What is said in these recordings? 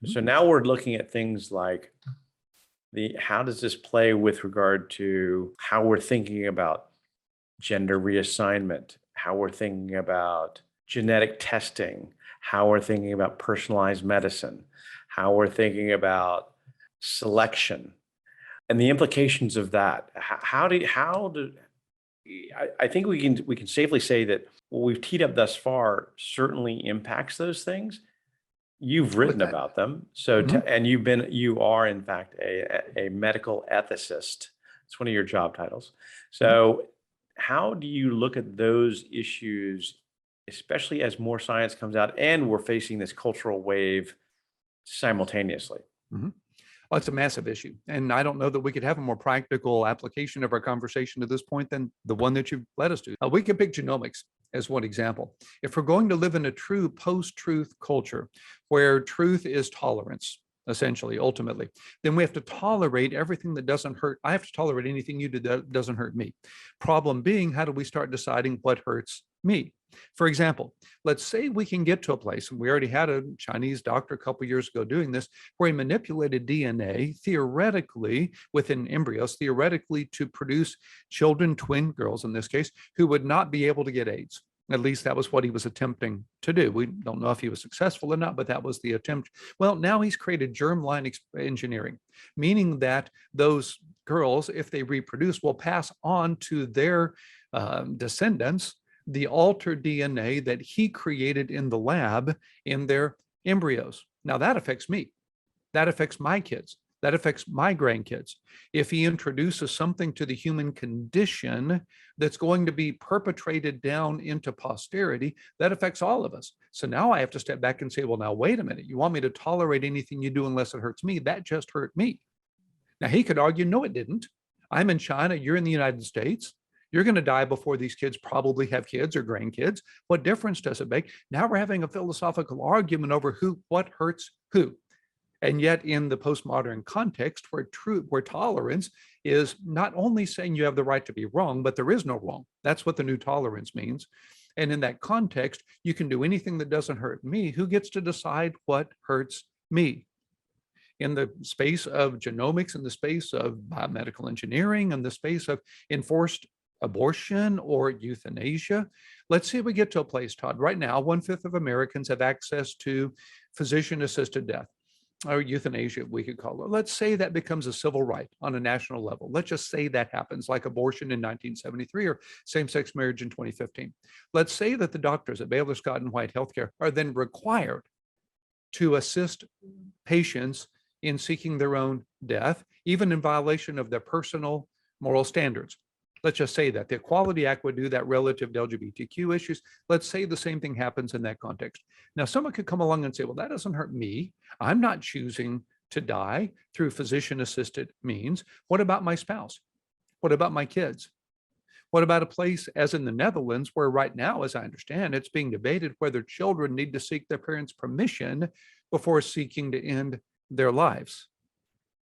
So now we're looking at things like how does this play with regard to how we're thinking about gender reassignment, how we're thinking about genetic testing, how we're thinking about personalized medicine, how we're thinking about selection, and the implications of that. I think we can safely say that what we've teed up thus far certainly impacts those things. You've written about them, and you are in fact a medical ethicist. It's one of your job titles. So how do you look at those issues, especially as more science comes out and we're facing this cultural wave simultaneously? Well, it's a massive issue. And I don't know that we could have a more practical application of our conversation to this point than the one that you've led us to. We can pick genomics as one example. If we're going to live in a true post-truth culture where truth is tolerance, essentially, ultimately, then we have to tolerate everything that doesn't hurt. I have to tolerate anything you do that doesn't hurt me. Problem being, how do we start deciding what hurts me? For example, let's say we can get to a place, and we already had a Chinese doctor a couple years ago doing this, where he manipulated DNA theoretically within embryos, theoretically to produce children, twin girls in this case, who would not be able to get AIDS. At least that was what he was attempting to do. We don't know if he was successful or not, but that was the attempt. Well, now he's created germline engineering, meaning that those girls, if they reproduce, will pass on to their descendants the altered DNA that he created in the lab in their embryos. Now that affects me. That affects my kids. That affects my grandkids. If he introduces something to the human condition that's going to be perpetrated down into posterity, that affects all of us. So now I have to step back and say, well, now, wait a minute. You want me to tolerate anything you do unless it hurts me? That just hurt me. Now he could argue, no, it didn't. I'm in China. You're in the United States. You're going to die before these kids probably have kids or grandkids. What difference does it make? Now we're having a philosophical argument over what hurts who. And yet in the postmodern context where tolerance is not only saying you have the right to be wrong, but there is no wrong. That's what the new tolerance means. And in that context, you can do anything that doesn't hurt me. Who gets to decide what hurts me? In the space of genomics, in the space of biomedical engineering, in the space of enforced abortion or euthanasia. Let's say we get to a place, Todd. Right now, 1/5 of Americans have access to physician-assisted death, or euthanasia, we could call it. Let's say that becomes a civil right on a national level. Let's just say that happens, like abortion in 1973 or same-sex marriage in 2015. Let's say that the doctors at Baylor Scott and White Healthcare are then required to assist patients in seeking their own death, even in violation of their personal moral standards. Let's just say that the Equality Act would do that relative to LGBTQ issues. Let's say the same thing happens in that context. Now, someone could come along and say, well, that doesn't hurt me. I'm not choosing to die through physician-assisted means. What about my spouse? What about my kids? What about a place as in the Netherlands, where right now, as I understand, it's being debated whether children need to seek their parents' permission before seeking to end their lives?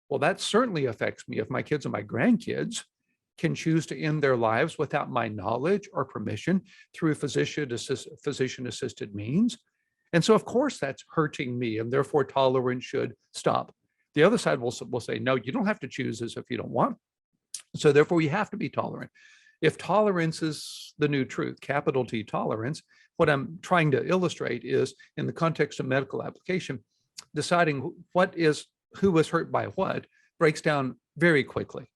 Well, that certainly affects me if my kids and my grandkids can choose to end their lives without my knowledge or permission through physician-assisted means. And so, of course, that's hurting me, and therefore tolerance should stop. The other side will say, no, you don't have to choose this if you don't want. So therefore, we have to be tolerant. If tolerance is the new truth, capital T tolerance, what I'm trying to illustrate is, in the context of medical application, deciding who was hurt by what breaks down very quickly.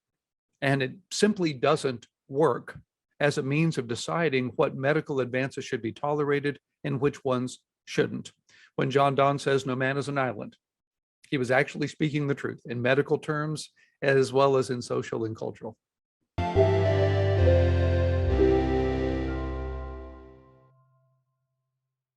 And it simply doesn't work as a means of deciding what medical advances should be tolerated and which ones shouldn't. When John Donne says no man is an island, he was actually speaking the truth in medical terms as well as in social and cultural.